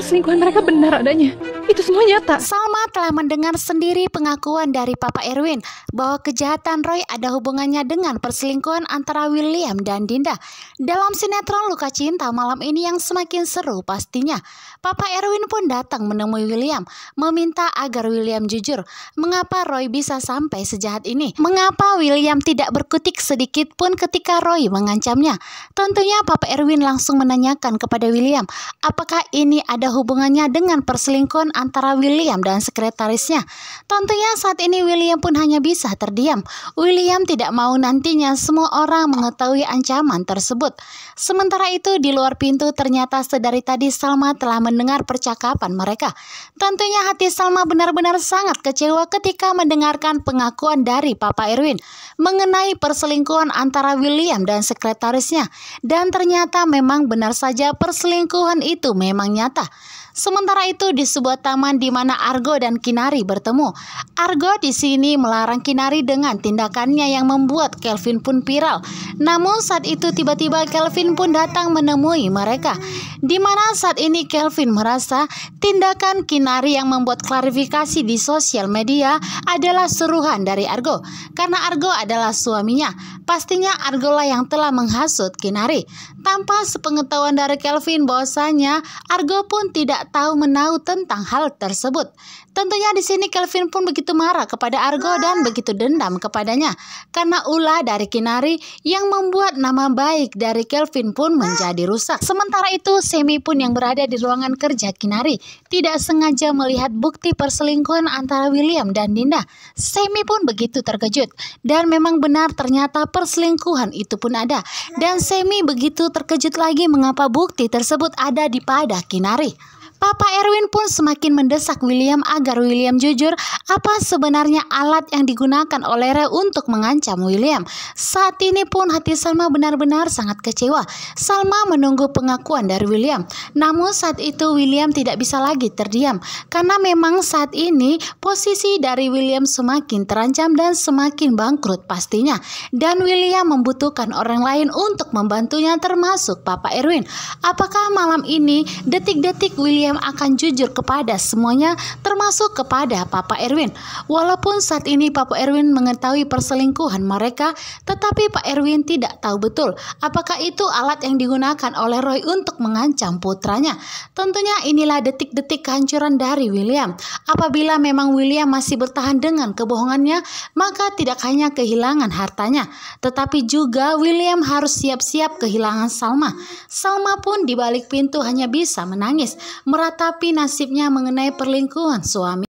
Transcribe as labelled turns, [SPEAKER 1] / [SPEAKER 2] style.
[SPEAKER 1] perselingkuhan mereka benar adanya. Itu semua nyata.
[SPEAKER 2] Salma telah mendengar sendiri pengakuan dari Papa Erwin bahwa kejahatan Roy ada hubungannya dengan perselingkuhan antara William dan Dinda. Dalam sinetron Luka Cinta malam ini yang semakin seru pastinya, Papa Erwin pun datang menemui William, meminta agar William jujur. Mengapa Roy bisa sampai sejahat ini? Mengapa William tidak berkutik sedikit pun ketika Roy mengancamnya? Tentunya Papa Erwin langsung menanyakan kepada William, apakah ini ada hubungannya dengan perselingkuhan antara William dan sekretarisnya. Tentunya saat ini William pun hanya bisa terdiam. William tidak mau nantinya semua orang mengetahui ancaman tersebut. Sementara itu di luar pintu ternyata sedari tadi Salma telah mendengar percakapan mereka. Tentunya hati Salma benar-benar sangat kecewa ketika mendengarkan pengakuan dari Papa Erwin mengenai perselingkuhan antara William dan sekretarisnya. Dan ternyata memang benar saja perselingkuhan itu memang nyata. Sementara itu di sebuah taman di mana Argo dan Kinari bertemu. Argo di sini melarang Kinari dengan tindakannya yang membuat Kelvin pun viral. Namun saat itu tiba-tiba Kelvin pun datang menemui mereka. Di mana saat ini Kelvin merasa tindakan Kinari yang membuat klarifikasi di sosial media adalah suruhan dari Argo. Karena Argo adalah suaminya. Pastinya Argo lah yang telah menghasut Kinari. Tanpa sepengetahuan dari Kelvin bahwasanya Argo pun tidak tahu menahu tentang hal tersebut. Tentunya di sini Kelvin pun begitu marah kepada Argo dan begitu dendam kepadanya karena ulah dari Kinari yang membuat nama baik dari Kelvin pun menjadi rusak. Sementara itu Semi pun yang berada di ruangan kerja Kinari tidak sengaja melihat bukti perselingkuhan antara William dan Dinda. Semi pun begitu terkejut dan memang benar ternyata perselingkuhan itu pun ada. Dan Semi begitu terkejut lagi mengapa bukti tersebut ada di pada Kinari. Papa Erwin pun semakin mendesak William agar William jujur apa sebenarnya alat yang digunakan oleh Roy untuk mengancam William. Saat ini pun hati Salma benar-benar sangat kecewa. Salma menunggu pengakuan dari William. Namun saat itu William tidak bisa lagi terdiam. Karena memang saat ini posisi dari William semakin terancam dan semakin bangkrut pastinya. Dan William membutuhkan orang lain untuk membantunya termasuk Papa Erwin. Apakah malam ini detik-detik William akan jujur kepada semuanya termasuk kepada Papa Erwin? Walaupun saat ini Papa Erwin mengetahui perselingkuhan mereka, tetapi Pak Erwin tidak tahu betul apakah itu alat yang digunakan oleh Roy untuk mengancam putranya. Tentunya inilah detik-detik kehancuran dari William. Apabila memang William masih bertahan dengan kebohongannya, maka tidak hanya kehilangan hartanya, tetapi juga William harus siap-siap kehilangan Salma. Salma pun di balik pintu hanya bisa menangis meratapi nasibnya mengenai perselingkuhan suami.